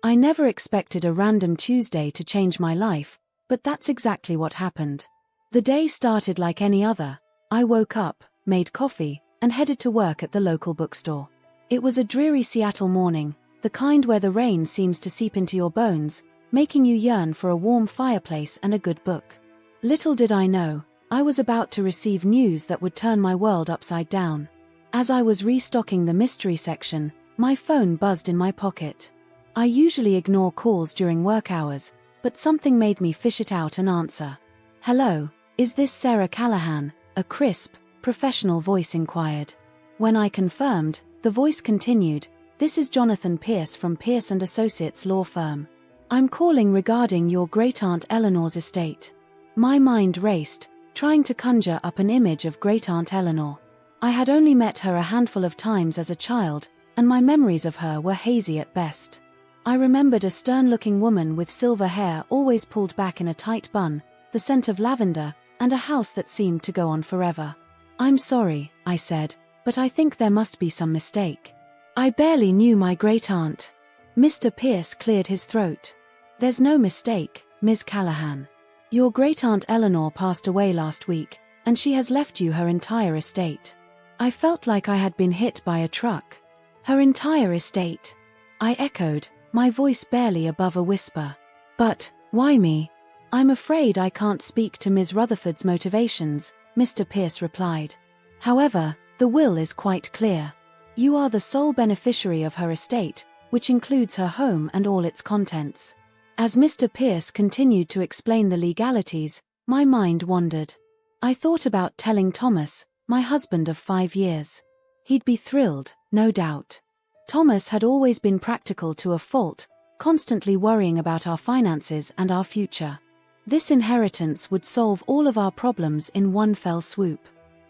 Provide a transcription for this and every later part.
I never expected a random Tuesday to change my life, but that's exactly what happened. The day started like any other. I woke up, made coffee, and headed to work at the local bookstore. It was a dreary Seattle morning, the kind where the rain seems to seep into your bones, making you yearn for a warm fireplace and a good book. Little did I know, I was about to receive news that would turn my world upside down. As I was restocking the mystery section, my phone buzzed in my pocket. I usually ignore calls during work hours, but something made me fish it out and answer. "Hello, is this Sarah Callahan?" a crisp, professional voice inquired. When I confirmed, the voice continued, "This is Jonathan Pierce from Pierce & Associates law firm. I'm calling regarding your great-aunt Eleanor's estate." My mind raced, trying to conjure up an image of great-aunt Eleanor. I had only met her a handful of times as a child, and my memories of her were hazy at best. I remembered a stern-looking woman with silver hair always pulled back in a tight bun, the scent of lavender, and a house that seemed to go on forever. "I'm sorry," I said, "but I think there must be some mistake. I barely knew my great-aunt." Mr. Pierce cleared his throat. "There's no mistake, Ms. Callahan. Your great-aunt Eleanor passed away last week, and she has left you her entire estate." I felt like I had been hit by a truck. "Her entire estate?" I echoed, my voice barely above a whisper. "But, why me?" "I'm afraid I can't speak to Ms. Rutherford's motivations," Mr. Pierce replied. "However, the will is quite clear. You are the sole beneficiary of her estate, which includes her home and all its contents." As Mr. Pierce continued to explain the legalities, my mind wandered. I thought about telling Thomas, my husband of 5 years. He'd be thrilled, no doubt. Thomas had always been practical to a fault, constantly worrying about our finances and our future. This inheritance would solve all of our problems in one fell swoop.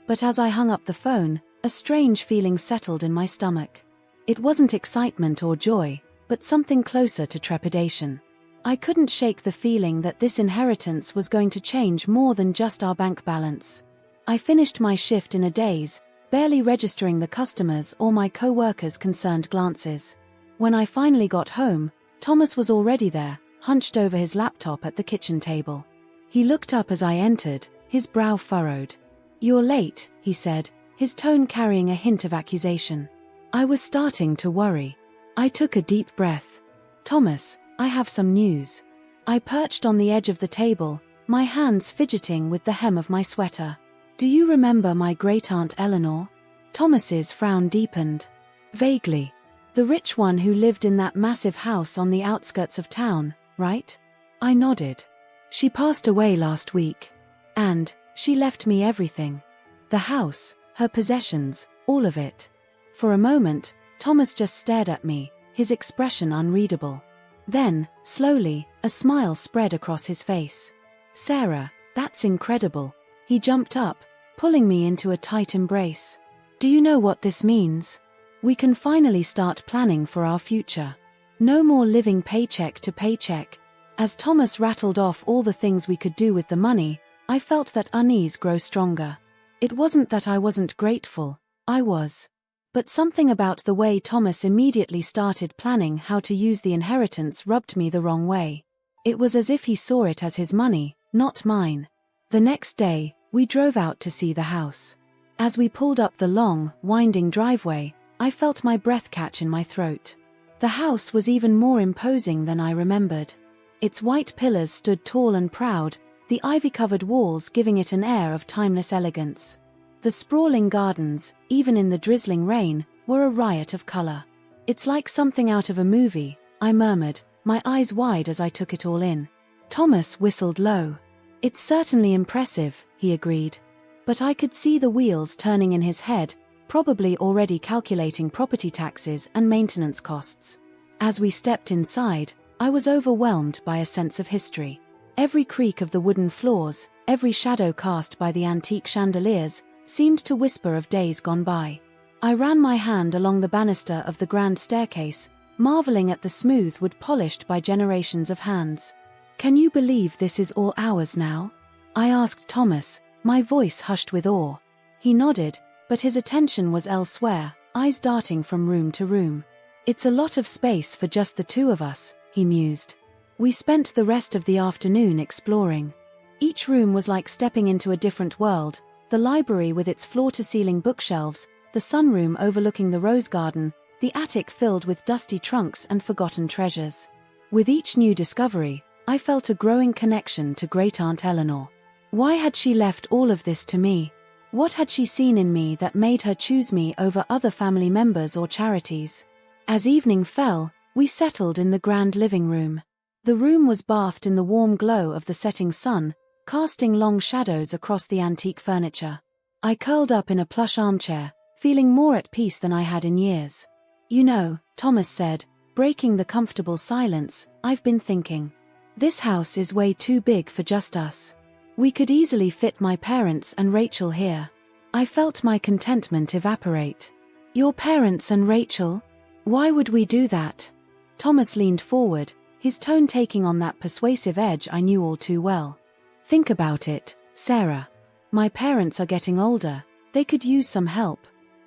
But as I hung up the phone, a strange feeling settled in my stomach. It wasn't excitement or joy, but something closer to trepidation. I couldn't shake the feeling that this inheritance was going to change more than just our bank balance. I finished my shift in a daze, barely registering the customers or my co-workers' concerned glances. When I finally got home, Thomas was already there, hunched over his laptop at the kitchen table. He looked up as I entered, his brow furrowed. "You're late," he said, his tone carrying a hint of accusation. I was starting to worry. I took a deep breath. "Thomas, I have some news." I perched on the edge of the table, my hands fidgeting with the hem of my sweater. "Do you remember my great-aunt Eleanor?" Thomas's frown deepened. "Vaguely. The rich one who lived in that massive house on the outskirts of town, right?" I nodded. "She passed away last week. And she left me everything. The house, her possessions, all of it." For a moment, Thomas just stared at me, his expression unreadable. Then, slowly, a smile spread across his face. "Sarah, that's incredible." He jumped up, pulling me into a tight embrace. "Do you know what this means? We can finally start planning for our future. No more living paycheck to paycheck." As Thomas rattled off all the things we could do with the money, I felt that unease grow stronger. It wasn't that I wasn't grateful, I was. But something about the way Thomas immediately started planning how to use the inheritance rubbed me the wrong way. It was as if he saw it as his money, not mine. The next day, we drove out to see the house. As we pulled up the long, winding driveway, I felt my breath catch in my throat. The house was even more imposing than I remembered. Its white pillars stood tall and proud, the ivy-covered walls giving it an air of timeless elegance. The sprawling gardens, even in the drizzling rain, were a riot of color. "It's like something out of a movie," I murmured, my eyes wide as I took it all in. Thomas whistled low. "It's certainly impressive," he agreed. But I could see the wheels turning in his head, probably already calculating property taxes and maintenance costs. As we stepped inside, I was overwhelmed by a sense of history. Every creak of the wooden floors, every shadow cast by the antique chandeliers, seemed to whisper of days gone by. I ran my hand along the banister of the grand staircase, marveling at the smooth wood polished by generations of hands. "Can you believe this is all ours now?" I asked Thomas, my voice hushed with awe. He nodded, but his attention was elsewhere, eyes darting from room to room. "It's a lot of space for just the two of us," he mused. We spent the rest of the afternoon exploring. Each room was like stepping into a different world, the library with its floor-to-ceiling bookshelves, the sunroom overlooking the rose garden, the attic filled with dusty trunks and forgotten treasures. With each new discovery, I felt a growing connection to Great-Aunt Eleanor. Why had she left all of this to me? What had she seen in me that made her choose me over other family members or charities? As evening fell, we settled in the grand living room. The room was bathed in the warm glow of the setting sun, casting long shadows across the antique furniture. I curled up in a plush armchair, feeling more at peace than I had in years. You know, Thomas said, breaking the comfortable silence, I've been thinking. This house is way too big for just us. We could easily fit my parents and Rachel here. I felt my contentment evaporate. Your parents and Rachel? Why would we do that? Thomas leaned forward, his tone taking on that persuasive edge I knew all too well. Think about it, Sarah. My parents are getting older, they could use some help.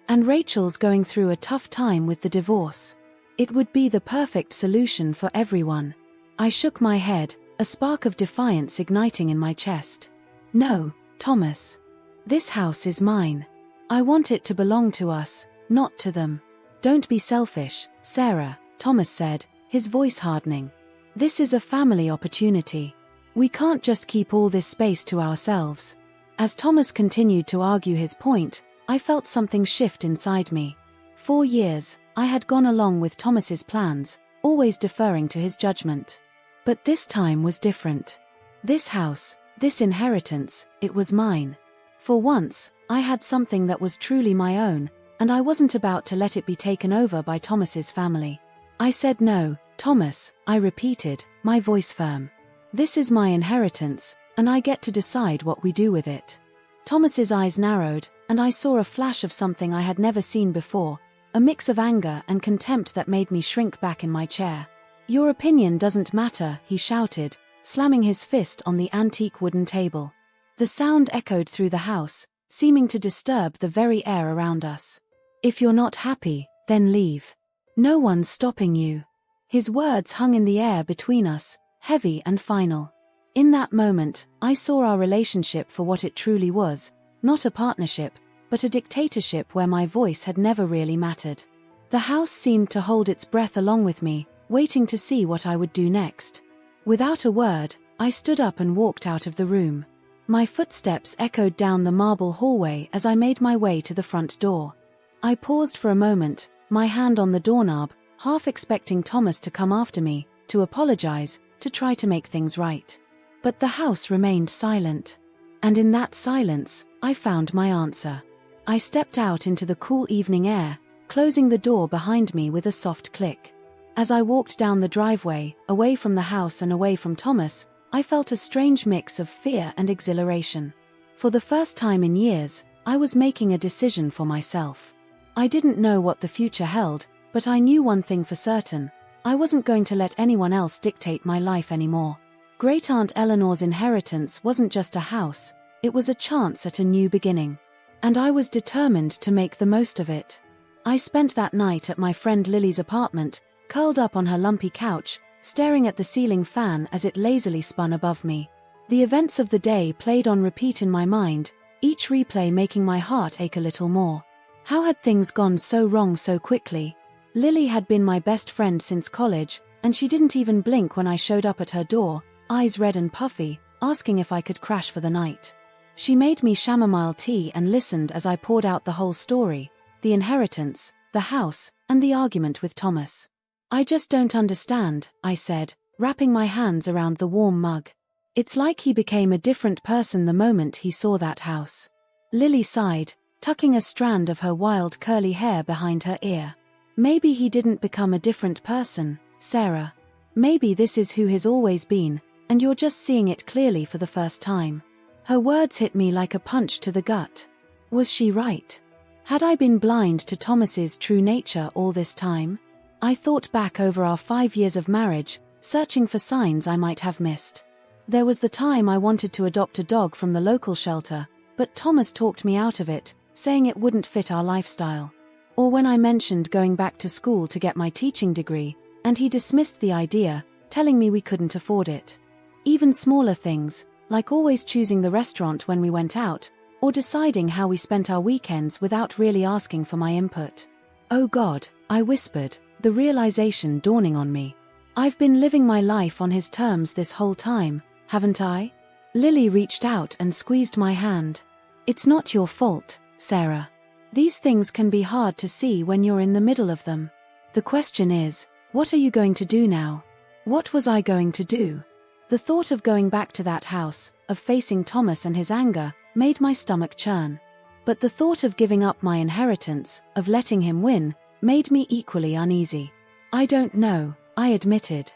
And Rachel's going through a tough time with the divorce. It would be the perfect solution for everyone. I shook my head, a spark of defiance igniting in my chest. No, Thomas. This house is mine. I want it to belong to us, not to them. Don't be selfish, Sarah, Thomas said, his voice hardening. This is a family opportunity. We can't just keep all this space to ourselves. As Thomas continued to argue his point, I felt something shift inside me. 4 years, I had gone along with Thomas's plans, always deferring to his judgment. But this time was different. This house, this inheritance, it was mine. For once, I had something that was truly my own, and I wasn't about to let it be taken over by Thomas's family. I said no, Thomas, I repeated, my voice firm. This is my inheritance, and I get to decide what we do with it. Thomas's eyes narrowed, and I saw a flash of something I had never seen before, a mix of anger and contempt that made me shrink back in my chair. Your opinion doesn't matter, he shouted, slamming his fist on the antique wooden table. The sound echoed through the house, seeming to disturb the very air around us. If you're not happy, then leave. No one's stopping you. His words hung in the air between us, heavy and final. In that moment, I saw our relationship for what it truly was, not a partnership, but a dictatorship where my voice had never really mattered. The house seemed to hold its breath along with me, waiting to see what I would do next. Without a word, I stood up and walked out of the room. My footsteps echoed down the marble hallway as I made my way to the front door. I paused for a moment, my hand on the doorknob, half expecting Thomas to come after me, to apologize, to try to make things right. But the house remained silent. And in that silence, I found my answer. I stepped out into the cool evening air, closing the door behind me with a soft click. As I walked down the driveway, away from the house and away from Thomas, I felt a strange mix of fear and exhilaration. For the first time in years, I was making a decision for myself. I didn't know what the future held, but I knew one thing for certain. I wasn't going to let anyone else dictate my life anymore. Great-Aunt Eleanor's inheritance wasn't just a house, it was a chance at a new beginning. And I was determined to make the most of it. I spent that night at my friend Lily's apartment, curled up on her lumpy couch, staring at the ceiling fan as it lazily spun above me. The events of the day played on repeat in my mind, each replay making my heart ache a little more. How had things gone so wrong so quickly? Lily had been my best friend since college, and she didn't even blink when I showed up at her door, eyes red and puffy, asking if I could crash for the night. She made me chamomile tea and listened as I poured out the whole story, the inheritance, the house, and the argument with Thomas. I just don't understand, I said, wrapping my hands around the warm mug. It's like he became a different person the moment he saw that house. Lily sighed, tucking a strand of her wild curly hair behind her ear. Maybe he didn't become a different person, Sarah. Maybe this is who he's always been, and you're just seeing it clearly for the first time. Her words hit me like a punch to the gut. Was she right? Had I been blind to Thomas's true nature all this time? I thought back over our 5 years of marriage, searching for signs I might have missed. There was the time I wanted to adopt a dog from the local shelter, but Thomas talked me out of it, saying it wouldn't fit our lifestyle. Or when I mentioned going back to school to get my teaching degree, and he dismissed the idea, telling me we couldn't afford it. Even smaller things, like always choosing the restaurant when we went out, or deciding how we spent our weekends without really asking for my input. Oh God, I whispered, the realization dawning on me. I've been living my life on his terms this whole time, haven't I? Lily reached out and squeezed my hand. It's not your fault, Sarah. These things can be hard to see when you're in the middle of them. The question is, what are you going to do now? What was I going to do? The thought of going back to that house, of facing Thomas and his anger, made my stomach churn. But the thought of giving up my inheritance, of letting him win, made me equally uneasy. I don't know, I admitted.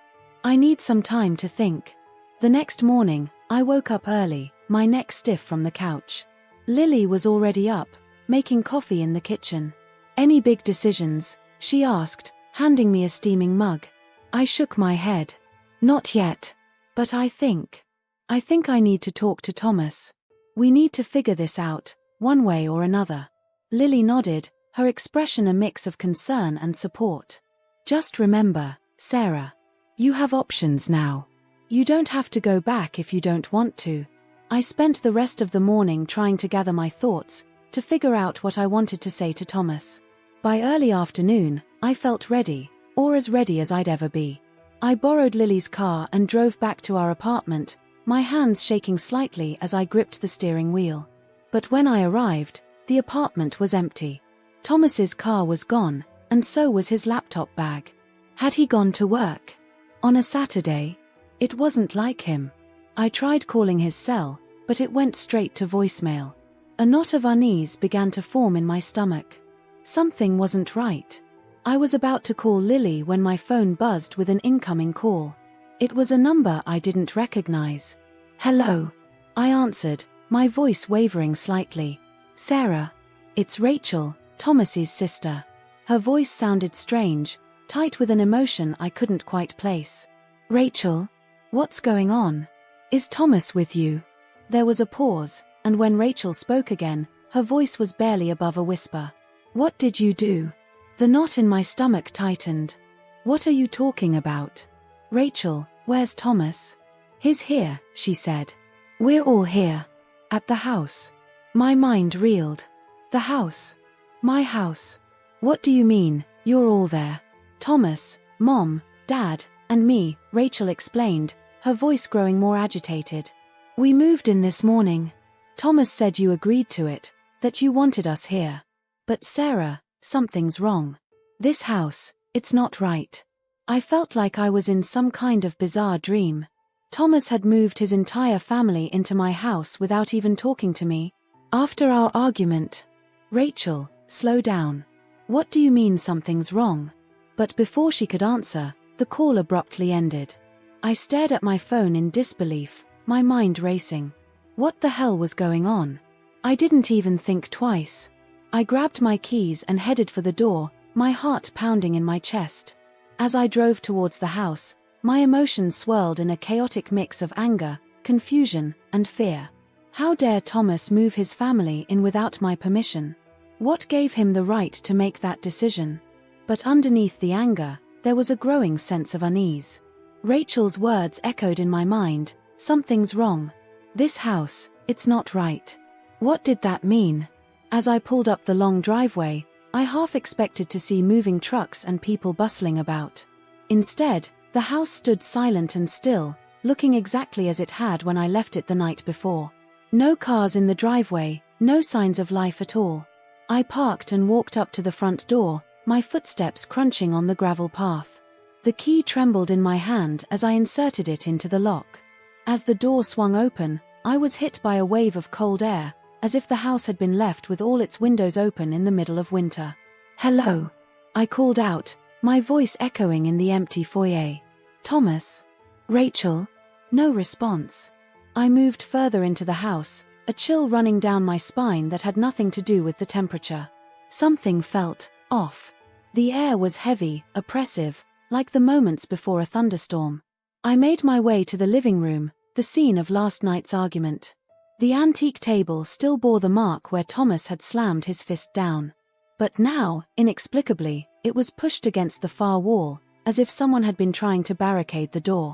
I need some time to think. The next morning, I woke up early, my neck stiff from the couch. Lily was already up, making coffee in the kitchen. Any big decisions? She asked, handing me a steaming mug. I shook my head. Not yet. But I think I need to talk to Thomas. We need to figure this out, one way or another. Lily nodded, her expression a mix of concern and support. Just remember, Sarah. You have options now. You don't have to go back if you don't want to. I spent the rest of the morning trying to gather my thoughts, to figure out what I wanted to say to Thomas. By early afternoon, I felt ready, or as ready as I'd ever be. I borrowed Lily's car and drove back to our apartment, my hands shaking slightly as I gripped the steering wheel. But when I arrived, the apartment was empty. Thomas's car was gone, and so was his laptop bag. Had he gone to work? On a Saturday? It wasn't like him. I tried calling his cell, but it went straight to voicemail. A knot of unease began to form in my stomach. Something wasn't right. I was about to call Lily when my phone buzzed with an incoming call. It was a number I didn't recognize. Hello. I answered, my voice wavering slightly. Sarah. It's Rachel, Thomas's sister. Her voice sounded strange, tight with an emotion I couldn't quite place. Rachel? What's going on? Is Thomas with you? There was a pause, and when Rachel spoke again, her voice was barely above a whisper. What did you do? The knot in my stomach tightened. What are you talking about? Rachel, where's Thomas? He's here, she said. We're all here. At the house. My mind reeled. The house. My house. What do you mean, you're all there? Thomas, Mom, Dad, and me, Rachel explained, her voice growing more agitated. We moved in this morning. Thomas said you agreed to it, that you wanted us here. But Sarah, something's wrong. This house, it's not right. I felt like I was in some kind of bizarre dream. Thomas had moved his entire family into my house without even talking to me. After our argument. Rachel, slow down. What do you mean something's wrong? But before she could answer, the call abruptly ended. I stared at my phone in disbelief, my mind racing. What the hell was going on? I didn't even think twice. I grabbed my keys and headed for the door, my heart pounding in my chest. As I drove towards the house, my emotions swirled in a chaotic mix of anger, confusion, and fear. How dare Thomas move his family in without my permission? What gave him the right to make that decision? But underneath the anger, there was a growing sense of unease. Rachel's words echoed in my mind, something's wrong. This house, it's not right. What did that mean? As I pulled up the long driveway, I half expected to see moving trucks and people bustling about. Instead, the house stood silent and still, looking exactly as it had when I left it the night before. No cars in the driveway, no signs of life at all. I parked and walked up to the front door, my footsteps crunching on the gravel path. The key trembled in my hand as I inserted it into the lock. As the door swung open, I was hit by a wave of cold air, as if the house had been left with all its windows open in the middle of winter. Hello, I called out, my voice echoing in the empty foyer. Thomas? Rachel? No response. I moved further into the house, a chill running down my spine that had nothing to do with the temperature. Something felt off. The air was heavy, oppressive, like the moments before a thunderstorm. I made my way to the living room, the scene of last night's argument. The antique table still bore the mark where Thomas had slammed his fist down. But now, inexplicably, it was pushed against the far wall, as if someone had been trying to barricade the door.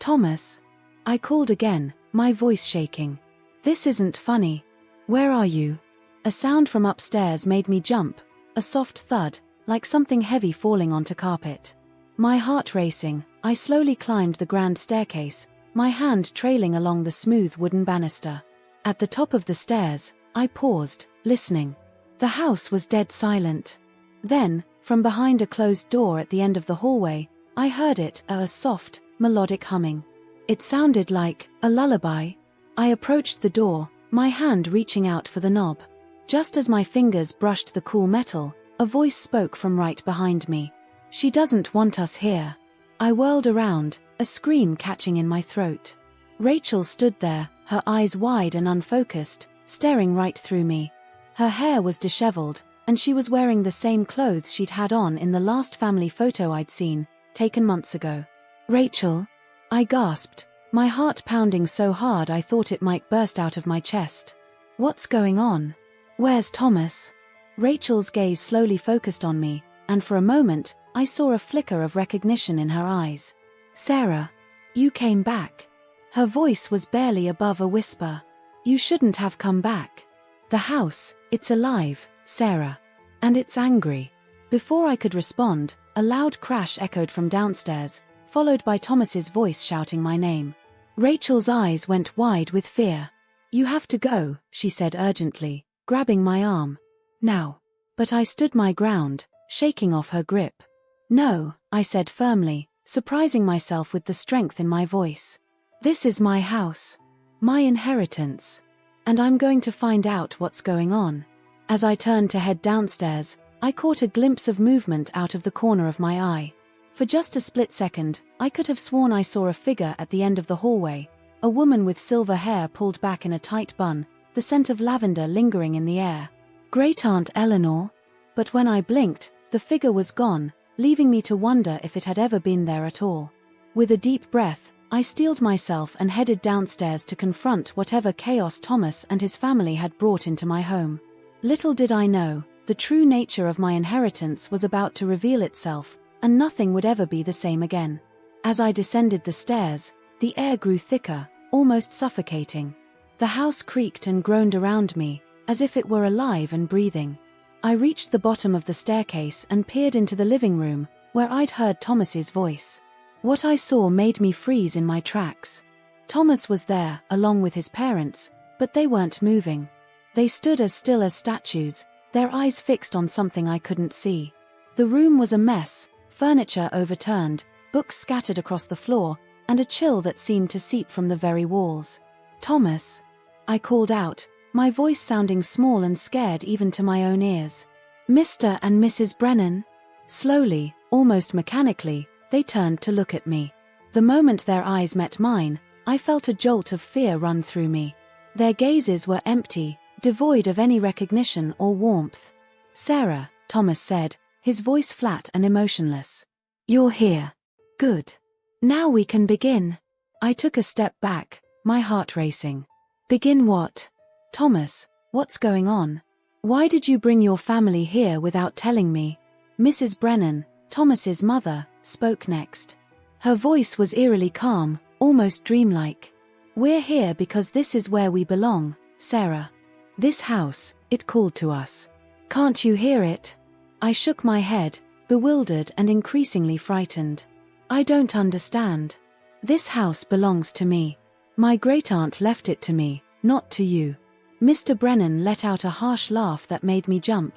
"Thomas?" I called again, my voice shaking. "This isn't funny. Where are you?" A sound from upstairs made me jump, a soft thud, like something heavy falling onto carpet. My heart racing, I slowly climbed the grand staircase, my hand trailing along the smooth wooden banister. At the top of the stairs, I paused, listening. The house was dead silent. Then, from behind a closed door at the end of the hallway, I heard it, a soft, melodic humming. It sounded like a lullaby. I approached the door, my hand reaching out for the knob. Just as my fingers brushed the cool metal, a voice spoke from right behind me. "She doesn't want us here." I whirled around, a scream catching in my throat. Rachel stood there, her eyes wide and unfocused, staring right through me. Her hair was disheveled, and she was wearing the same clothes she'd had on in the last family photo I'd seen, taken months ago. "Rachel?" I gasped, my heart pounding so hard I thought it might burst out of my chest. "What's going on? Where's Thomas?" Rachel's gaze slowly focused on me, and for a moment, I saw a flicker of recognition in her eyes. "Sarah, you came back." Her voice was barely above a whisper. "You shouldn't have come back. The house, it's alive, Sarah. And it's angry." Before I could respond, a loud crash echoed from downstairs, followed by Thomas's voice shouting my name. Rachel's eyes went wide with fear. "You have to go," she said urgently, grabbing my arm. "Now." But I stood my ground, shaking off her grip. "No," I said firmly, surprising myself with the strength in my voice. "This is my house. My inheritance. And I'm going to find out what's going on." As I turned to head downstairs, I caught a glimpse of movement out of the corner of my eye. For just a split second, I could have sworn I saw a figure at the end of the hallway, a woman with silver hair pulled back in a tight bun, the scent of lavender lingering in the air. Great-aunt Eleanor? But when I blinked, the figure was gone, leaving me to wonder if it had ever been there at all. With a deep breath, I steeled myself and headed downstairs to confront whatever chaos Thomas and his family had brought into my home. Little did I know, the true nature of my inheritance was about to reveal itself, and nothing would ever be the same again. As I descended the stairs, the air grew thicker, almost suffocating. The house creaked and groaned around me, as if it were alive and breathing. I reached the bottom of the staircase and peered into the living room, where I'd heard Thomas's voice. What I saw made me freeze in my tracks. Thomas was there, along with his parents, but they weren't moving. They stood as still as statues, their eyes fixed on something I couldn't see. The room was a mess, furniture overturned, books scattered across the floor, and a chill that seemed to seep from the very walls. "Thomas," I called out, my voice sounding small and scared even to my own ears. "Mr. and Mrs. Brennan?" Slowly, almost mechanically, they turned to look at me. The moment their eyes met mine, I felt a jolt of fear run through me. Their gazes were empty, devoid of any recognition or warmth. "Sarah," Thomas said, his voice flat and emotionless. "You're here. Good. Now we can begin." I took a step back, my heart racing. "Begin what?" "Thomas, what's going on? Why did you bring your family here without telling me?" Mrs. Brennan, Thomas's mother, spoke next. Her voice was eerily calm, almost dreamlike. "We're here because this is where we belong, Sarah. This house, it called to us. Can't you hear it?" I shook my head, bewildered and increasingly frightened. "I don't understand. This house belongs to me. My great-aunt left it to me, not to you." Mr. Brennan let out a harsh laugh that made me jump.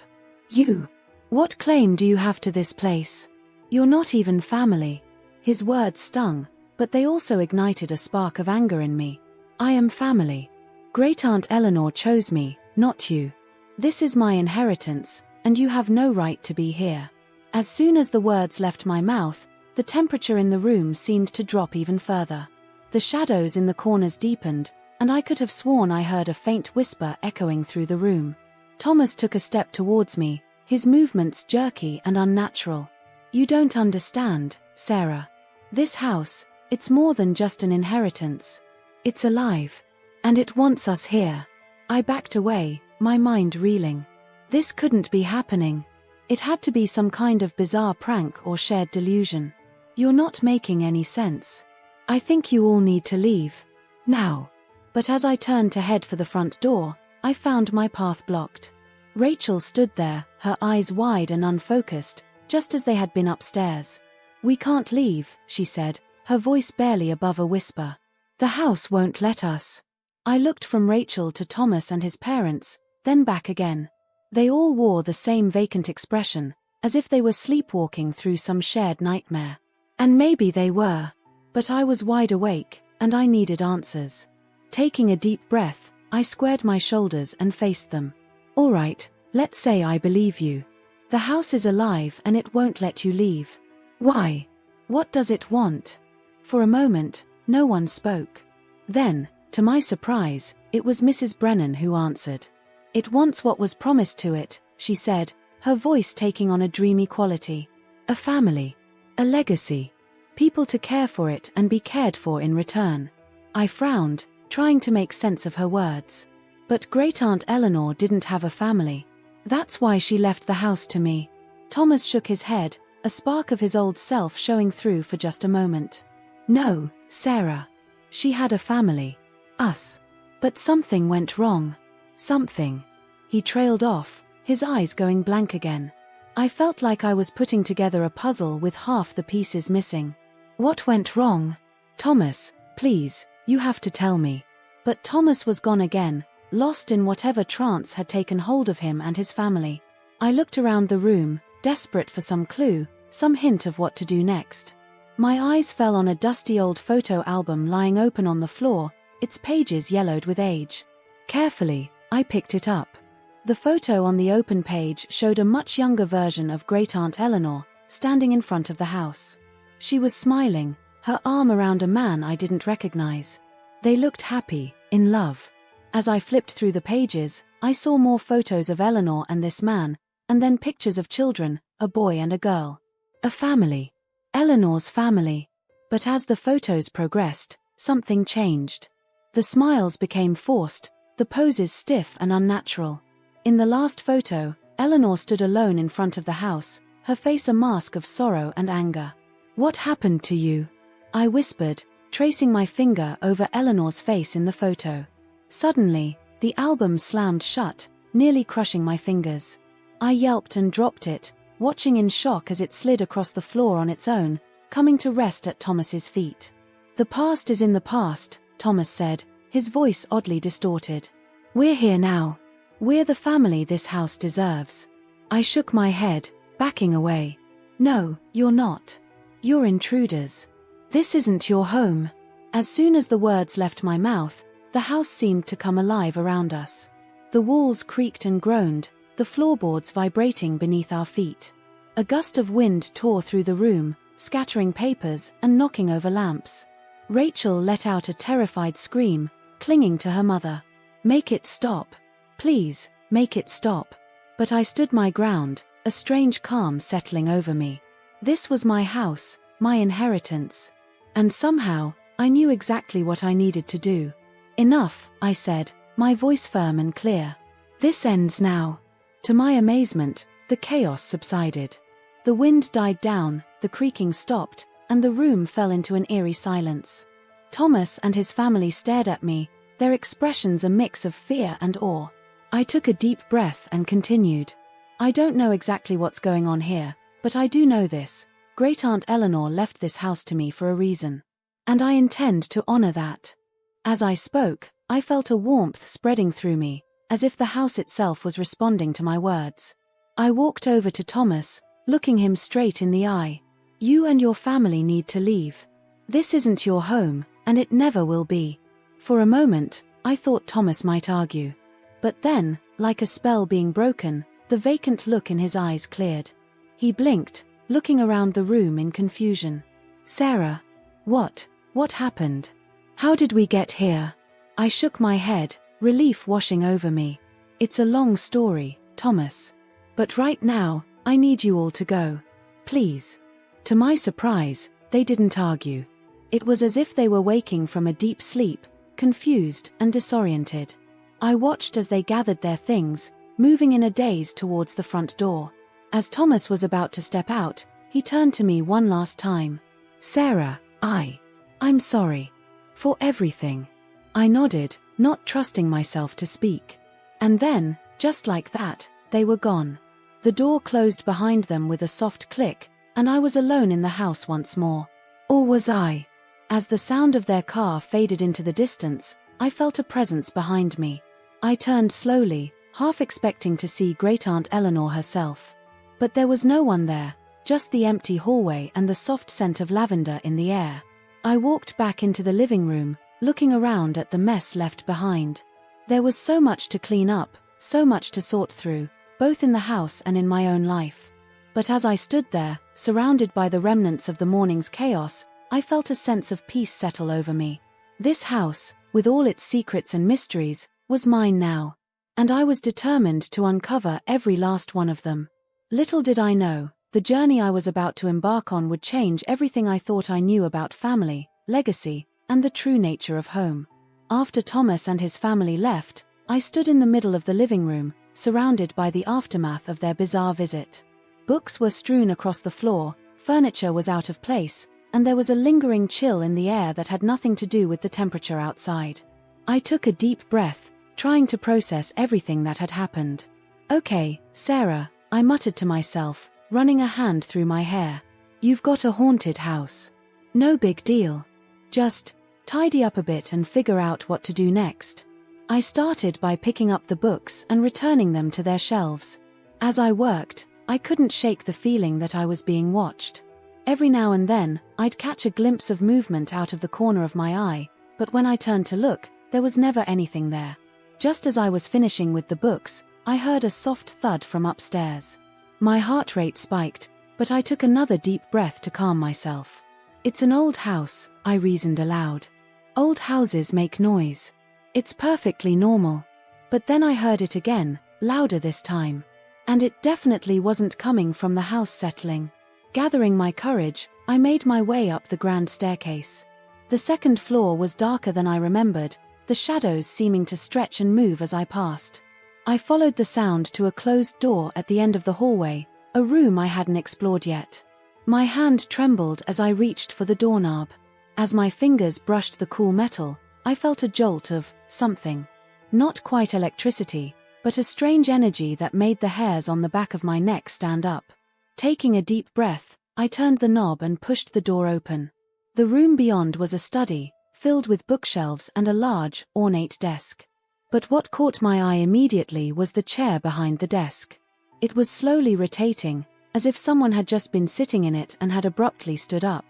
"You? What claim do you have to this place? You're not even family." His words stung, but they also ignited a spark of anger in me. "I am family. Great-aunt Eleanor chose me, not you. This is my inheritance, and you have no right to be here." As soon as the words left my mouth, the temperature in the room seemed to drop even further. The shadows in the corners deepened, and I could have sworn I heard a faint whisper echoing through the room. Thomas took a step towards me, his movements jerky and unnatural. "You don't understand, Sarah. This house, it's more than just an inheritance. It's alive. And it wants us here." I backed away, my mind reeling. This couldn't be happening. It had to be some kind of bizarre prank or shared delusion. You're not making any sense. I think you all need to leave. Now. But as I turned to head for the front door, I found my path blocked. Rachel stood there, her eyes wide and unfocused, just as they had been upstairs. We can't leave, she said, her voice barely above a whisper. The house won't let us. I looked from Rachel to Thomas and his parents, then back again. They all wore the same vacant expression, as if they were sleepwalking through some shared nightmare. And maybe they were. But I was wide awake, and I needed answers. Taking a deep breath, I squared my shoulders and faced them. All right, let's say I believe you. The house is alive and it won't let you leave. Why? What does it want? For a moment, no one spoke. Then, to my surprise, it was Mrs. Brennan who answered. It wants what was promised to it, she said, her voice taking on a dreamy quality. A family. A legacy. People to care for it and be cared for in return. I frowned, trying to make sense of her words. But Great-Aunt Eleanor didn't have a family. That's why she left the house to me. Thomas shook his head, a spark of his old self showing through for just a moment. No, Sarah. She had a family. Us. But something went wrong. Something. He trailed off, his eyes going blank again. I felt like I was putting together a puzzle with half the pieces missing. What went wrong? Thomas, please, you have to tell me. But Thomas was gone again, lost in whatever trance had taken hold of him and his family. I looked around the room, desperate for some clue, some hint of what to do next. My eyes fell on a dusty old photo album lying open on the floor, its pages yellowed with age. Carefully, I picked it up. The photo on the open page showed a much younger version of Great-Aunt Eleanor, standing in front of the house. She was smiling, her arm around a man I didn't recognize. They looked happy, in love. As I flipped through the pages, I saw more photos of Eleanor and this man, and then pictures of children, a boy and a girl. A family. Eleanor's family. But as the photos progressed, something changed. The smiles became forced, the poses stiff and unnatural. In the last photo, Eleanor stood alone in front of the house, her face a mask of sorrow and anger. What happened to you? I whispered, tracing my finger over Eleanor's face in the photo. Suddenly, the album slammed shut, nearly crushing my fingers. I yelped and dropped it, watching in shock as it slid across the floor on its own, coming to rest at Thomas's feet. The past is in the past, Thomas said, his voice oddly distorted. We're here now. We're the family this house deserves. I shook my head, backing away. No, you're not. You're intruders. This isn't your home. As soon as the words left my mouth, the house seemed to come alive around us. The walls creaked and groaned, the floorboards vibrating beneath our feet. A gust of wind tore through the room, scattering papers and knocking over lamps. Rachel let out a terrified scream, clinging to her mother. Make it stop. Please, make it stop. But I stood my ground, a strange calm settling over me. This was my house, my inheritance. And somehow, I knew exactly what I needed to do. Enough, I said, my voice firm and clear. This ends now. To my amazement, the chaos subsided. The wind died down, the creaking stopped, and the room fell into an eerie silence. Thomas and his family stared at me, their expressions a mix of fear and awe. I took a deep breath and continued. I don't know exactly what's going on here, but I do know this. Great-Aunt Eleanor left this house to me for a reason. And I intend to honor that. As I spoke, I felt a warmth spreading through me, as if the house itself was responding to my words. I walked over to Thomas, looking him straight in the eye. You and your family need to leave. This isn't your home, and it never will be. For a moment, I thought Thomas might argue. But then, like a spell being broken, the vacant look in his eyes cleared. He blinked, looking around the room in confusion. Sarah. What happened? How did we get here? I shook my head, relief washing over me. It's a long story, Thomas. But right now, I need you all to go. Please. To my surprise, they didn't argue. It was as if they were waking from a deep sleep, confused and disoriented. I watched as they gathered their things, moving in a daze towards the front door. As Thomas was about to step out, he turned to me one last time. Sarah, I'm sorry. For everything. I nodded, not trusting myself to speak. And then, just like that, they were gone. The door closed behind them with a soft click, and I was alone in the house once more. Or was I? As the sound of their car faded into the distance, I felt a presence behind me. I turned slowly, half expecting to see Great-Aunt Eleanor herself. But there was no one there, just the empty hallway and the soft scent of lavender in the air. I walked back into the living room, looking around at the mess left behind. There was so much to clean up, so much to sort through, both in the house and in my own life. But as I stood there, surrounded by the remnants of the morning's chaos, I felt a sense of peace settle over me. This house, with all its secrets and mysteries, was mine now. And I was determined to uncover every last one of them. Little did I know, the journey I was about to embark on would change everything I thought I knew about family, legacy, and the true nature of home. After Thomas and his family left, I stood in the middle of the living room, surrounded by the aftermath of their bizarre visit. Books were strewn across the floor, furniture was out of place, and there was a lingering chill in the air that had nothing to do with the temperature outside. I took a deep breath, trying to process everything that had happened. Okay, Sarah, I muttered to myself, running a hand through my hair. You've got a haunted house. No big deal. Just tidy up a bit and figure out what to do next. I started by picking up the books and returning them to their shelves. As I worked, I couldn't shake the feeling that I was being watched. Every now and then, I'd catch a glimpse of movement out of the corner of my eye, but when I turned to look, there was never anything there. Just as I was finishing with the books, I heard a soft thud from upstairs. My heart rate spiked, but I took another deep breath to calm myself. It's an old house, I reasoned aloud. Old houses make noise. It's perfectly normal. But then I heard it again, louder this time. And it definitely wasn't coming from the house settling. Gathering my courage, I made my way up the grand staircase. The second floor was darker than I remembered, the shadows seeming to stretch and move as I passed. I followed the sound to a closed door at the end of the hallway, a room I hadn't explored yet. My hand trembled as I reached for the doorknob. As my fingers brushed the cool metal, I felt a jolt of something. Not quite electricity, but a strange energy that made the hairs on the back of my neck stand up. Taking a deep breath, I turned the knob and pushed the door open. The room beyond was a study, filled with bookshelves and a large, ornate desk. But what caught my eye immediately was the chair behind the desk. It was slowly rotating, as if someone had just been sitting in it and had abruptly stood up.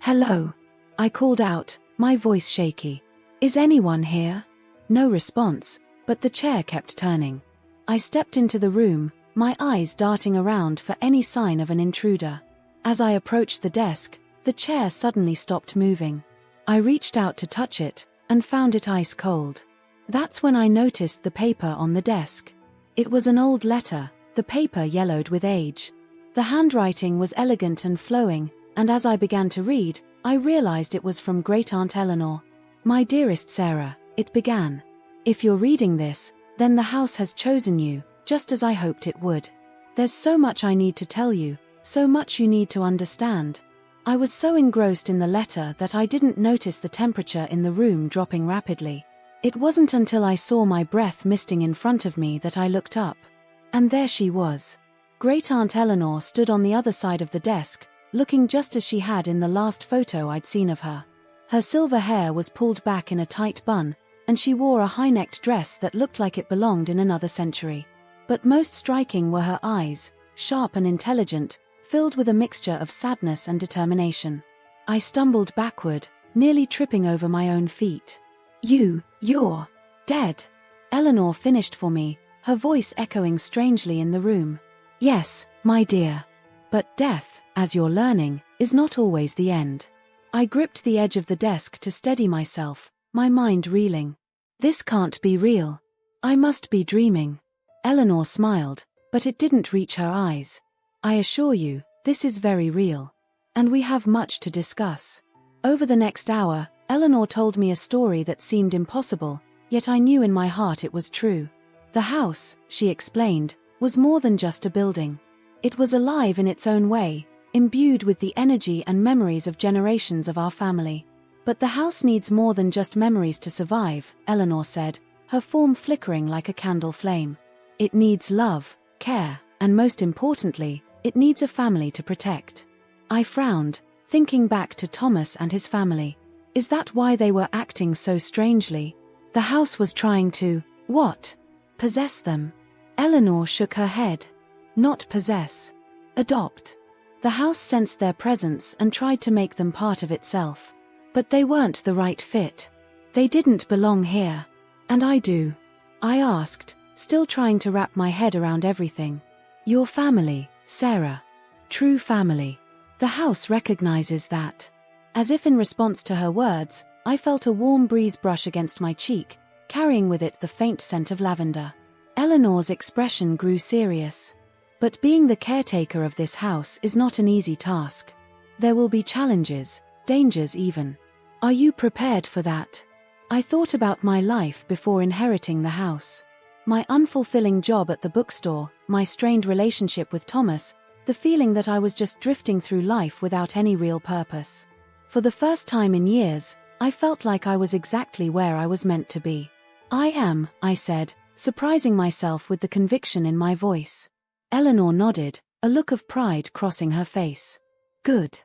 "Hello," I called out, my voice shaky. "Is anyone here?" No response, but the chair kept turning. I stepped into the room, my eyes darting around for any sign of an intruder. As I approached the desk, the chair suddenly stopped moving. I reached out to touch it, and found it ice cold. That's when I noticed the paper on the desk. It was an old letter, the paper yellowed with age. The handwriting was elegant and flowing, and as I began to read, I realized it was from Great-Aunt Eleanor. "My dearest Sarah," it began. "If you're reading this, then the house has chosen you, just as I hoped it would. There's so much I need to tell you, so much you need to understand." I was so engrossed in the letter that I didn't notice the temperature in the room dropping rapidly. It wasn't until I saw my breath misting in front of me that I looked up. And there she was. Great-Aunt Eleanor stood on the other side of the desk, looking just as she had in the last photo I'd seen of her. Her silver hair was pulled back in a tight bun, and she wore a high-necked dress that looked like it belonged in another century. But most striking were her eyes, sharp and intelligent, filled with a mixture of sadness and determination. I stumbled backward, nearly tripping over my own feet. You're dead," Eleanor finished for me, her voice echoing strangely in the room. "Yes, my dear. But death, as you're learning, is not always the end." I gripped the edge of the desk to steady myself, my mind reeling. "This can't be real. I must be dreaming." Eleanor smiled, but it didn't reach her eyes. "I assure you, this is very real. And we have much to discuss." Over the next hour, Eleanor told me a story that seemed impossible, yet I knew in my heart it was true. The house, she explained, was more than just a building. It was alive in its own way, imbued with the energy and memories of generations of our family. But the house needs more than just memories to survive, Eleanor said, her form flickering like a candle flame. It needs love, care, and most importantly, it needs a family to protect. I frowned, thinking back to Thomas and his family. Is that why they were acting so strangely? The house was trying to, what? Possess them? Eleanor shook her head. Not possess. Adopt. The house sensed their presence and tried to make them part of itself. But they weren't the right fit. They didn't belong here. And I do. I asked, still trying to wrap my head around everything. Your family, Sarah. True family. The house recognizes that. As if in response to her words, I felt a warm breeze brush against my cheek, carrying with it the faint scent of lavender. Eleanor's expression grew serious. But being the caretaker of this house is not an easy task. There will be challenges, dangers even. Are you prepared for that? I thought about my life before inheriting the house. My unfulfilling job at the bookstore, my strained relationship with Thomas, the feeling that I was just drifting through life without any real purpose. For the first time in years, I felt like I was exactly where I was meant to be. I am, I said, surprising myself with the conviction in my voice. Eleanor nodded, a look of pride crossing her face. Good.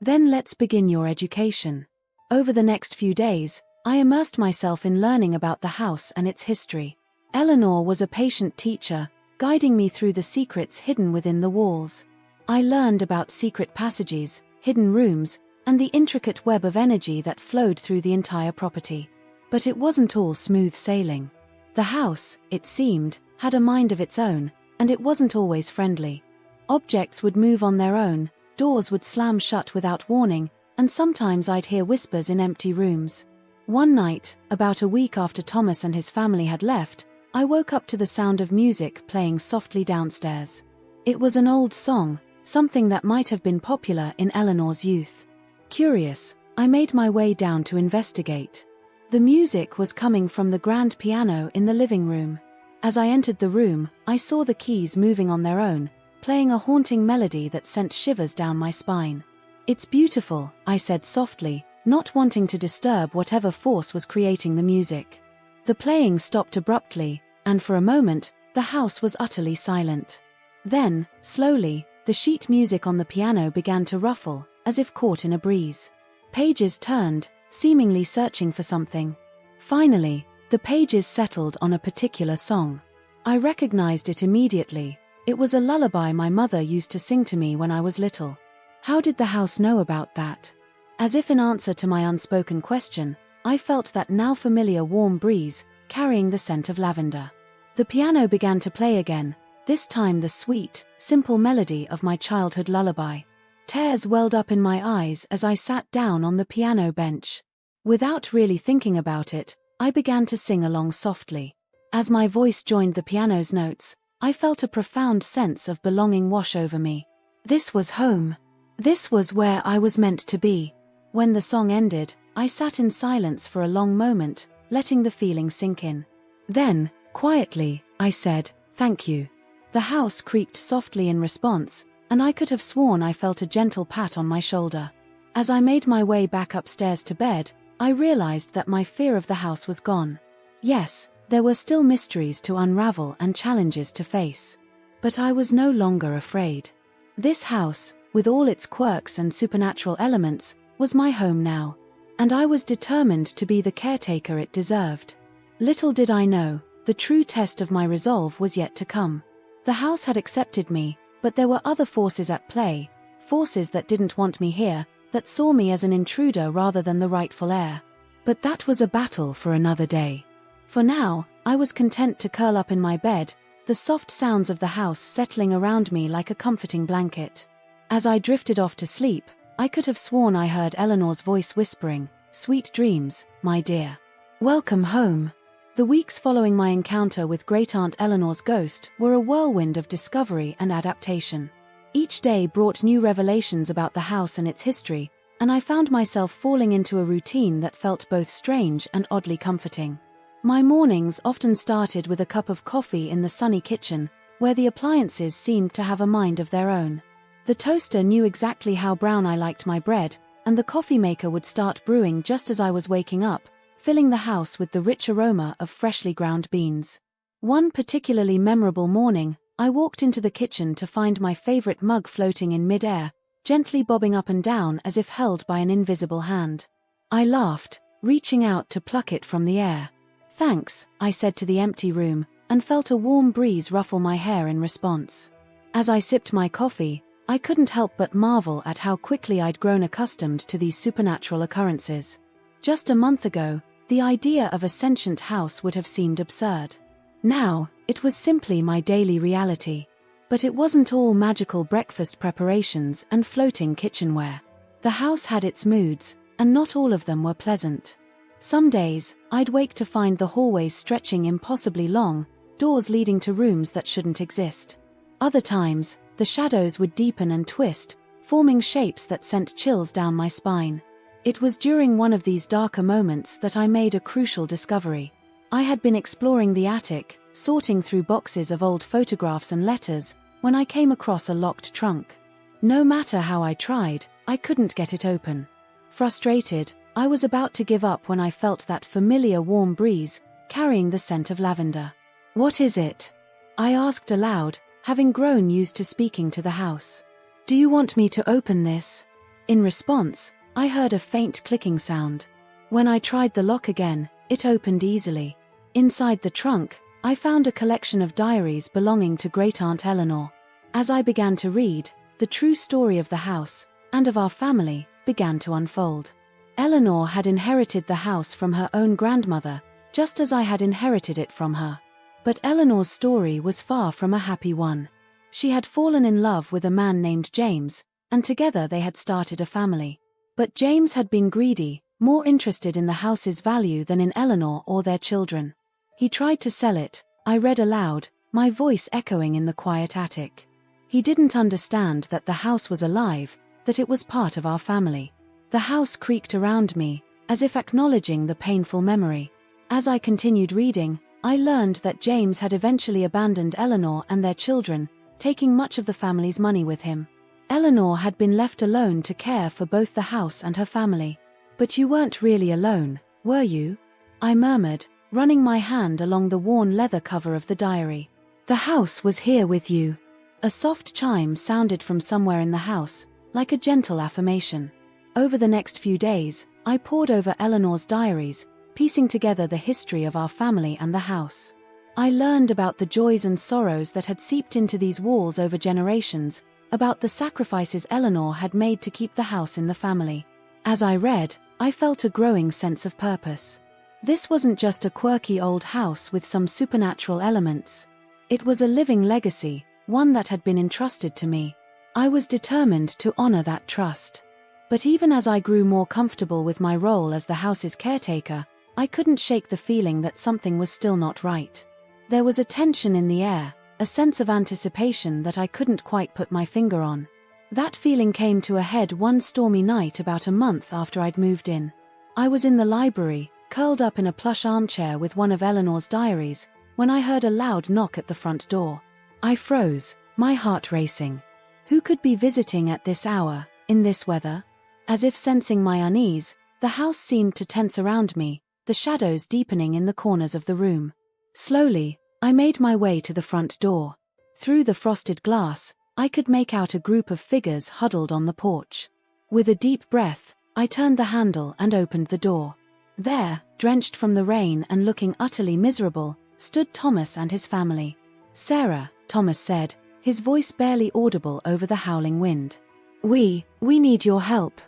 Then let's begin your education. Over the next few days, I immersed myself in learning about the house and its history. Eleanor was a patient teacher, guiding me through the secrets hidden within the walls. I learned about secret passages, hidden rooms, and the intricate web of energy that flowed through the entire property. But it wasn't all smooth sailing. The house, it seemed, had a mind of its own, and it wasn't always friendly. Objects would move on their own, doors would slam shut without warning, and sometimes I'd hear whispers in empty rooms. One night, about a week after Thomas and his family had left, I woke up to the sound of music playing softly downstairs. It was an old song, something that might have been popular in Eleanor's youth. Curious, I made my way down to investigate. The music was coming from the grand piano in the living room. As I entered the room, I saw the keys moving on their own, playing a haunting melody that sent shivers down my spine. It's beautiful, I said softly, not wanting to disturb whatever force was creating the music. The playing stopped abruptly, and for a moment, the house was utterly silent. Then, slowly, the sheet music on the piano began to ruffle, as if caught in a breeze. Pages turned, seemingly searching for something. Finally, the pages settled on a particular song. I recognized it immediately. It was a lullaby my mother used to sing to me when I was little. How did the house know about that? As if in answer to my unspoken question, I felt that now familiar warm breeze, carrying the scent of lavender. The piano began to play again, this time the sweet, simple melody of my childhood lullaby. Tears welled up in my eyes as I sat down on the piano bench. Without really thinking about it, I began to sing along softly. As my voice joined the piano's notes, I felt a profound sense of belonging wash over me. This was home. This was where I was meant to be. When the song ended, I sat in silence for a long moment, letting the feeling sink in. Then, quietly, I said, "Thank you." The house creaked softly in response, and I could have sworn I felt a gentle pat on my shoulder. As I made my way back upstairs to bed, I realized that my fear of the house was gone. Yes, there were still mysteries to unravel and challenges to face. But I was no longer afraid. This house, with all its quirks and supernatural elements, was my home now. And I was determined to be the caretaker it deserved. Little did I know, the true test of my resolve was yet to come. The house had accepted me, but there were other forces at play, forces that didn't want me here, that saw me as an intruder rather than the rightful heir. But that was a battle for another day. For now, I was content to curl up in my bed, the soft sounds of the house settling around me like a comforting blanket. As I drifted off to sleep, I could have sworn I heard Eleanor's voice whispering, "Sweet dreams, my dear. Welcome home." The weeks following my encounter with Great-Aunt Eleanor's ghost were a whirlwind of discovery and adaptation. Each day brought new revelations about the house and its history, and I found myself falling into a routine that felt both strange and oddly comforting. My mornings often started with a cup of coffee in the sunny kitchen, where the appliances seemed to have a mind of their own. The toaster knew exactly how brown I liked my bread, and the coffee maker would start brewing just as I was waking up, filling the house with the rich aroma of freshly ground beans. One particularly memorable morning, I walked into the kitchen to find my favorite mug floating in mid-air, gently bobbing up and down as if held by an invisible hand. I laughed, reaching out to pluck it from the air. "Thanks," I said to the empty room, and felt a warm breeze ruffle my hair in response. As I sipped my coffee, I couldn't help but marvel at how quickly I'd grown accustomed to these supernatural occurrences. Just a month ago, the idea of a sentient house would have seemed absurd. Now, it was simply my daily reality. But it wasn't all magical breakfast preparations and floating kitchenware. The house had its moods, and not all of them were pleasant. Some days, I'd wake to find the hallways stretching impossibly long, doors leading to rooms that shouldn't exist. Other times, the shadows would deepen and twist, forming shapes that sent chills down my spine. It was during one of these darker moments that I made a crucial discovery. I had been exploring the attic, sorting through boxes of old photographs and letters, when I came across a locked trunk. No matter how I tried, I couldn't get it open. Frustrated, I was about to give up when I felt that familiar warm breeze, carrying the scent of lavender. "What is it?" I asked aloud, having grown used to speaking to the house. "Do you want me to open this?" In response, I heard a faint clicking sound. When I tried the lock again, it opened easily. Inside the trunk, I found a collection of diaries belonging to Great-Aunt Eleanor. As I began to read, the true story of the house, and of our family, began to unfold. Eleanor had inherited the house from her own grandmother, just as I had inherited it from her. But Eleanor's story was far from a happy one. She had fallen in love with a man named James, and together they had started a family. But James had been greedy, more interested in the house's value than in Eleanor or their children. He tried to sell it, I read aloud, my voice echoing in the quiet attic. He didn't understand that the house was alive, that it was part of our family. The house creaked around me, as if acknowledging the painful memory. As I continued reading, I learned that James had eventually abandoned Eleanor and their children, taking much of the family's money with him. Eleanor had been left alone to care for both the house and her family. "But you weren't really alone, were you?" I murmured, running my hand along the worn leather cover of the diary. "The house was here with you." A soft chime sounded from somewhere in the house, like a gentle affirmation. Over the next few days, I pored over Eleanor's diaries, piecing together the history of our family and the house. I learned about the joys and sorrows that had seeped into these walls over generations, about the sacrifices Eleanor had made to keep the house in the family. As I read, I felt a growing sense of purpose. This wasn't just a quirky old house with some supernatural elements. It was a living legacy, one that had been entrusted to me. I was determined to honor that trust. But even as I grew more comfortable with my role as the house's caretaker, I couldn't shake the feeling that something was still not right. There was a tension in the air, a sense of anticipation that I couldn't quite put my finger on. That feeling came to a head one stormy night about a month after I'd moved in. I was in the library, curled up in a plush armchair with one of Eleanor's diaries, when I heard a loud knock at the front door. I froze, my heart racing. Who could be visiting at this hour, in this weather? As if sensing my unease, the house seemed to tense around me, the shadows deepening in the corners of the room. Slowly, I made my way to the front door. Through the frosted glass, I could make out a group of figures huddled on the porch. With a deep breath, I turned the handle and opened the door. There, drenched from the rain and looking utterly miserable, stood Thomas and his family. "Sarah," Thomas said, his voice barely audible over the howling wind. We need your help."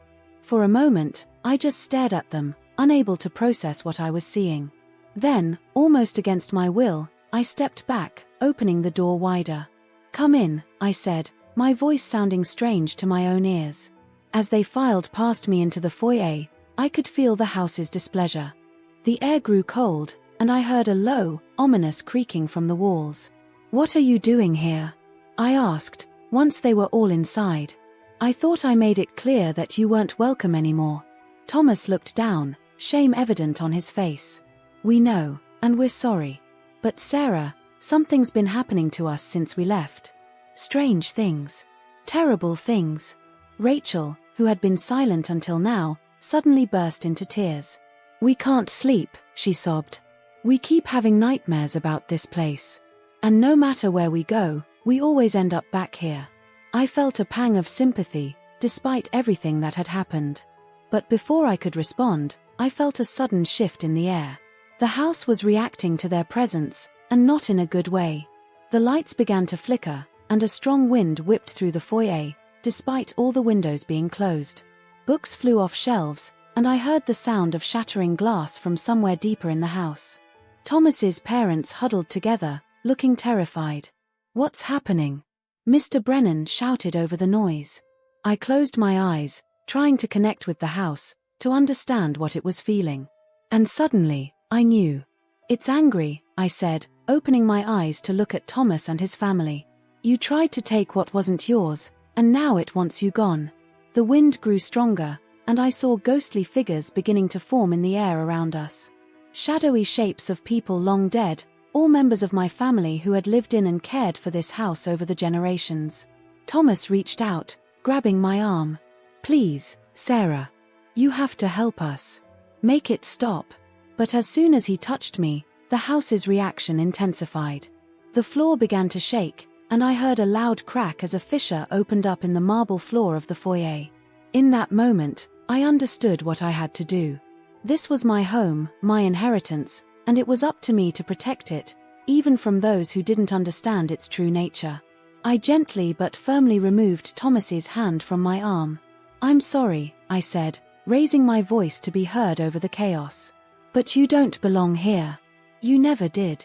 For a moment, I just stared at them, unable to process what I was seeing. Then, almost against my will, I stepped back, opening the door wider. "Come in," I said, my voice sounding strange to my own ears. As they filed past me into the foyer, I could feel the house's displeasure. The air grew cold, and I heard a low, ominous creaking from the walls. "What are you doing here?" I asked, once they were all inside. "I thought I made it clear that you weren't welcome anymore." Thomas looked down, shame evident on his face. "We know, and we're sorry. But Sarah, something's been happening to us since we left. Strange things." Terrible things. Rachel, who had been silent until now, suddenly burst into tears. We can't sleep, she sobbed. We keep having nightmares about this place. And no matter where we go, we always end up back here. I felt a pang of sympathy, despite everything that had happened. But before I could respond, I felt a sudden shift in the air. The house was reacting to their presence, and not in a good way. The lights began to flicker, and a strong wind whipped through the foyer, despite all the windows being closed. Books flew off shelves, and I heard the sound of shattering glass from somewhere deeper in the house. Thomas's parents huddled together, looking terrified. What's happening? Mr. Brennan shouted over the noise. I closed my eyes, trying to connect with the house, to understand what it was feeling. And suddenly, I knew. It's angry, I said, opening my eyes to look at Thomas and his family. You tried to take what wasn't yours, and now it wants you gone. The wind grew stronger, and I saw ghostly figures beginning to form in the air around us. Shadowy shapes of people long dead, all members of my family who had lived in and cared for this house over the generations. Thomas reached out, grabbing my arm. Please, Sarah. You have to help us. Make it stop. But as soon as he touched me, the house's reaction intensified. The floor began to shake, and I heard a loud crack as a fissure opened up in the marble floor of the foyer. In that moment, I understood what I had to do. This was my home, my inheritance, and it was up to me to protect it, even from those who didn't understand its true nature. I gently but firmly removed Thomas's hand from my arm. I'm sorry, I said, raising my voice to be heard over the chaos. But you don't belong here. You never did.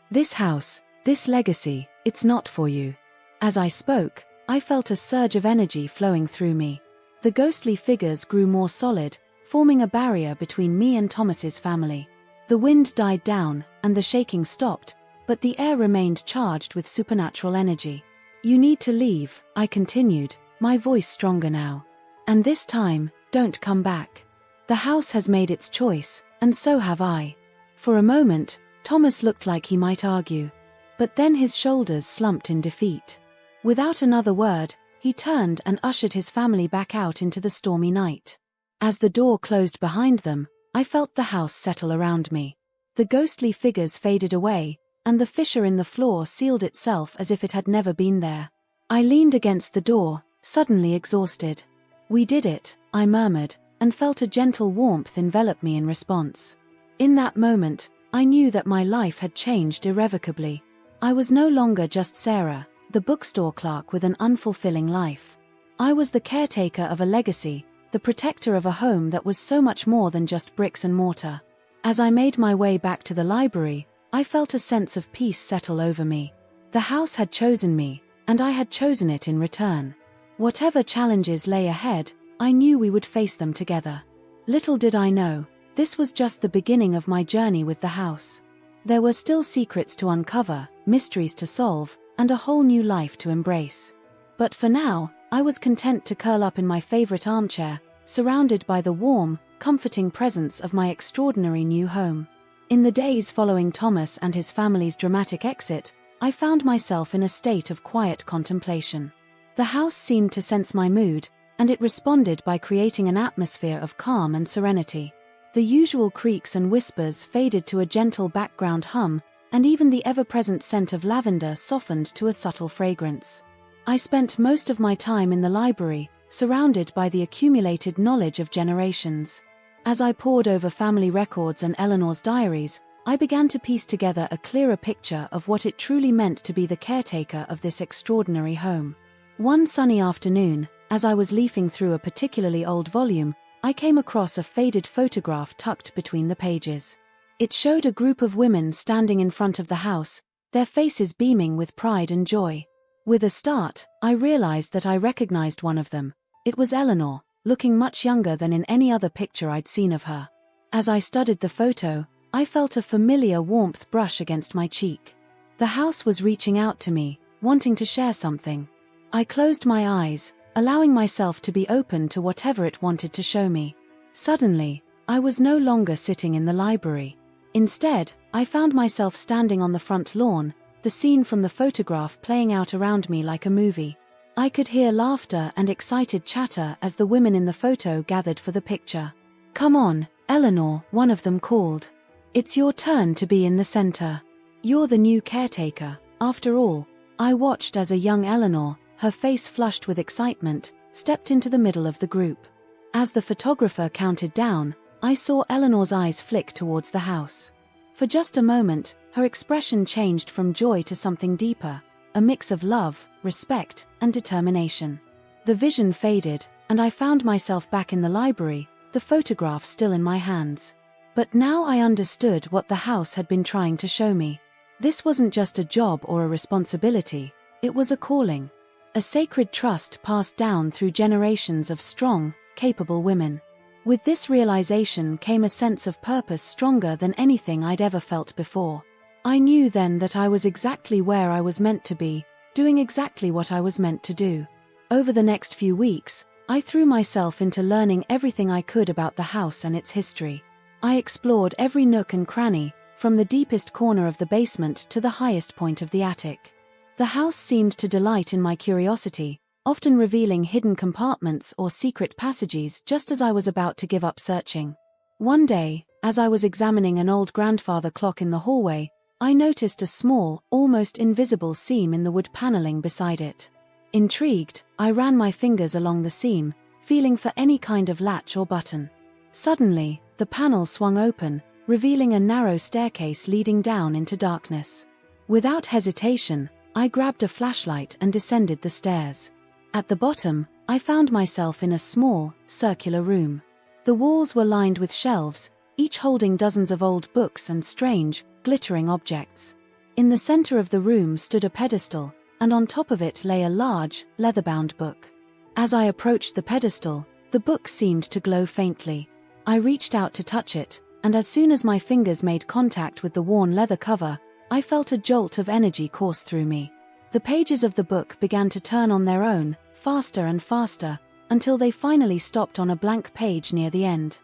This house, this legacy, it's not for you. As I spoke, I felt a surge of energy flowing through me. The ghostly figures grew more solid, forming a barrier between me and Thomas's family. The wind died down, and the shaking stopped, but the air remained charged with supernatural energy. You need to leave, I continued, my voice stronger now. And this time, don't come back. The house has made its choice, and so have I. For a moment, Thomas looked like he might argue. But then his shoulders slumped in defeat. Without another word, he turned and ushered his family back out into the stormy night. As the door closed behind them, I felt the house settle around me. The ghostly figures faded away, and the fissure in the floor sealed itself as if it had never been there. I leaned against the door, suddenly exhausted. We did it, I murmured, and felt a gentle warmth envelop me in response. In that moment, I knew that my life had changed irrevocably. I was no longer just Sarah, the bookstore clerk with an unfulfilling life. I was the caretaker of a legacy, the protector of a home that was so much more than just bricks and mortar. As I made my way back to the library, I felt a sense of peace settle over me. The house had chosen me, and I had chosen it in return. Whatever challenges lay ahead, I knew we would face them together. Little did I know, this was just the beginning of my journey with the house. There were still secrets to uncover, mysteries to solve, and a whole new life to embrace. But for now, I was content to curl up in my favorite armchair, surrounded by the warm, comforting presence of my extraordinary new home. In the days following Thomas and his family's dramatic exit, I found myself in a state of quiet contemplation. The house seemed to sense my mood, and it responded by creating an atmosphere of calm and serenity. The usual creaks and whispers faded to a gentle background hum, and even the ever-present scent of lavender softened to a subtle fragrance. I spent most of my time in the library, surrounded by the accumulated knowledge of generations. As I pored over family records and Eleanor's diaries, I began to piece together a clearer picture of what it truly meant to be the caretaker of this extraordinary home. One sunny afternoon, as I was leafing through a particularly old volume, I came across a faded photograph tucked between the pages. It showed a group of women standing in front of the house, their faces beaming with pride and joy. With a start, I realized that I recognized one of them. It was Eleanor, looking much younger than in any other picture I'd seen of her. As I studied the photo, I felt a familiar warmth brush against my cheek. The house was reaching out to me, wanting to share something. I closed my eyes, allowing myself to be open to whatever it wanted to show me. Suddenly, I was no longer sitting in the library. Instead, I found myself standing on the front lawn, the scene from the photograph playing out around me like a movie. I could hear laughter and excited chatter as the women in the photo gathered for the picture. "Come on, Eleanor," one of them called. "It's your turn to be in the center. You're the new caretaker, after all." I watched as a young Eleanor, her face flushed with excitement, stepped into the middle of the group. As the photographer counted down, I saw Eleanor's eyes flick towards the house. For just a moment, her expression changed from joy to something deeper, a mix of love, respect, and determination. The vision faded, and I found myself back in the library, the photograph still in my hands. But now I understood what the house had been trying to show me. This wasn't just a job or a responsibility, it was a calling. A sacred trust passed down through generations of strong, capable women. With this realization came a sense of purpose stronger than anything I'd ever felt before. I knew then that I was exactly where I was meant to be, doing exactly what I was meant to do. Over the next few weeks, I threw myself into learning everything I could about the house and its history. I explored every nook and cranny, from the deepest corner of the basement to the highest point of the attic. The house seemed to delight in my curiosity, often revealing hidden compartments or secret passages just as I was about to give up searching. One day, as I was examining an old grandfather clock in the hallway, I noticed a small, almost invisible seam in the wood paneling beside it. Intrigued, I ran my fingers along the seam, feeling for any kind of latch or button. Suddenly, the panel swung open, revealing a narrow staircase leading down into darkness. Without hesitation, I grabbed a flashlight and descended the stairs. At the bottom, I found myself in a small, circular room. The walls were lined with shelves, each holding dozens of old books and strange, glittering objects. In the center of the room stood a pedestal, and on top of it lay a large, leather-bound book. As I approached the pedestal, the book seemed to glow faintly. I reached out to touch it, and as soon as my fingers made contact with the worn leather cover, I felt a jolt of energy course through me. The pages of the book began to turn on their own, faster and faster, until they finally stopped on a blank page near the end.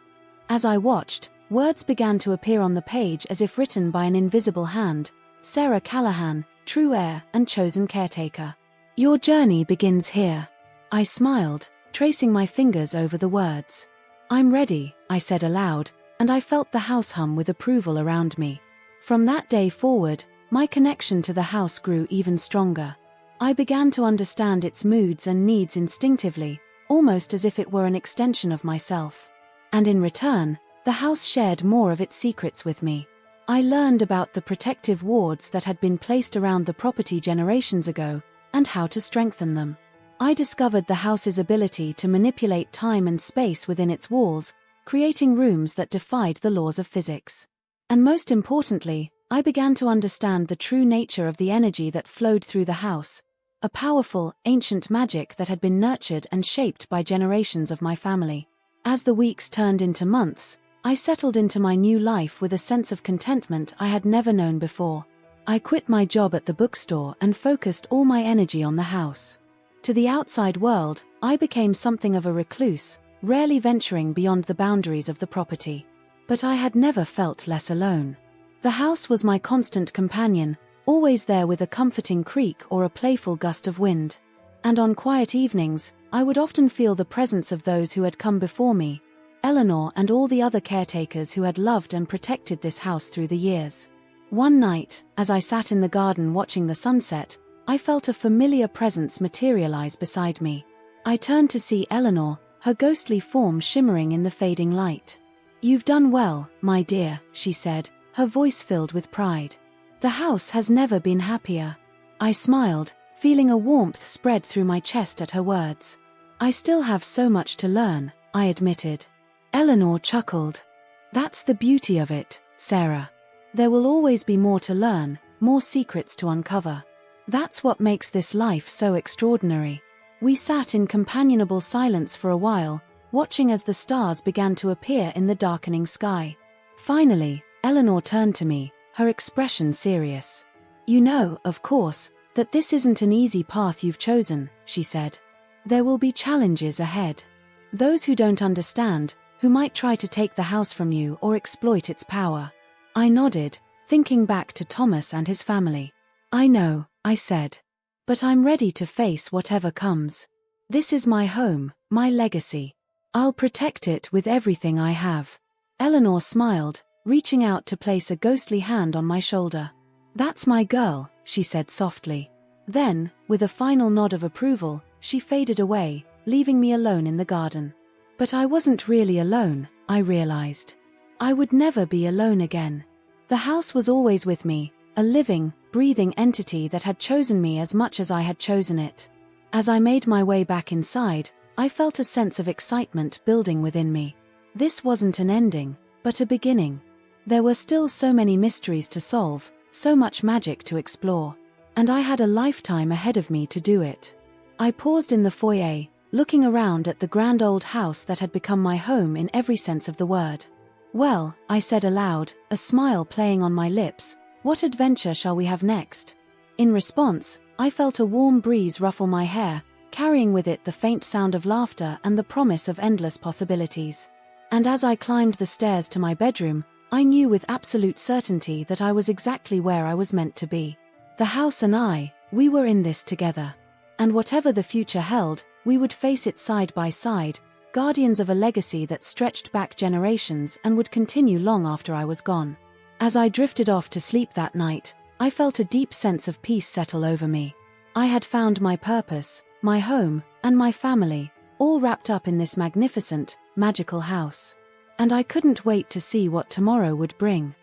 As I watched, words began to appear on the page as if written by an invisible hand. "Sarah Callahan, true heir and chosen caretaker. Your journey begins here." I smiled, tracing my fingers over the words. "I'm ready," I said aloud, and I felt the house hum with approval around me. From that day forward, my connection to the house grew even stronger. I began to understand its moods and needs instinctively, almost as if it were an extension of myself. And in return, the house shared more of its secrets with me. I learned about the protective wards that had been placed around the property generations ago, and how to strengthen them. I discovered the house's ability to manipulate time and space within its walls, creating rooms that defied the laws of physics. And most importantly, I began to understand the true nature of the energy that flowed through the house, a powerful, ancient magic that had been nurtured and shaped by generations of my family. As the weeks turned into months, I settled into my new life with a sense of contentment I had never known before. I quit my job at the bookstore and focused all my energy on the house. To the outside world, I became something of a recluse, rarely venturing beyond the boundaries of the property. But I had never felt less alone. The house was my constant companion, always there with a comforting creak or a playful gust of wind. And on quiet evenings, I would often feel the presence of those who had come before me, Eleanor and all the other caretakers who had loved and protected this house through the years. One night, as I sat in the garden watching the sunset, I felt a familiar presence materialize beside me. I turned to see Eleanor, her ghostly form shimmering in the fading light. "You've done well, my dear," she said, her voice filled with pride. "The house has never been happier." I smiled, feeling a warmth spread through my chest at her words. "I still have so much to learn," I admitted. Eleanor chuckled. "That's the beauty of it, Sarah. There will always be more to learn, more secrets to uncover. That's what makes this life so extraordinary." We sat in companionable silence for a while, watching as the stars began to appear in the darkening sky. Finally, Eleanor turned to me, her expression serious. "You know, of course, that this isn't an easy path you've chosen," she said. "There will be challenges ahead. Those who don't understand, who might try to take the house from you or exploit its power." I nodded, thinking back to Thomas and his family. "I know," I said. But I'm ready to face whatever comes. This is my home, my legacy. I'll protect it with everything I have. Eleanor smiled, reaching out to place a ghostly hand on my shoulder. That's my girl, she said softly. Then, with a final nod of approval, she faded away, leaving me alone in the garden. But I wasn't really alone, I realized. I would never be alone again. The house was always with me, a living, breathing entity that had chosen me as much as I had chosen it. As I made my way back inside, I felt a sense of excitement building within me. This wasn't an ending, but a beginning. There were still so many mysteries to solve, so much magic to explore. And I had a lifetime ahead of me to do it. I paused in the foyer, looking around at the grand old house that had become my home in every sense of the word. Well, I said aloud, a smile playing on my lips, what adventure shall we have next? In response, I felt a warm breeze ruffle my hair, carrying with it the faint sound of laughter and the promise of endless possibilities. And as I climbed the stairs to my bedroom, I knew with absolute certainty that I was exactly where I was meant to be. The house and I, we were in this together. And whatever the future held, we would face it side by side, guardians of a legacy that stretched back generations and would continue long after I was gone. As I drifted off to sleep that night, I felt a deep sense of peace settle over me. I had found my purpose, my home, and my family, all wrapped up in this magnificent, magical house. And I couldn't wait to see what tomorrow would bring.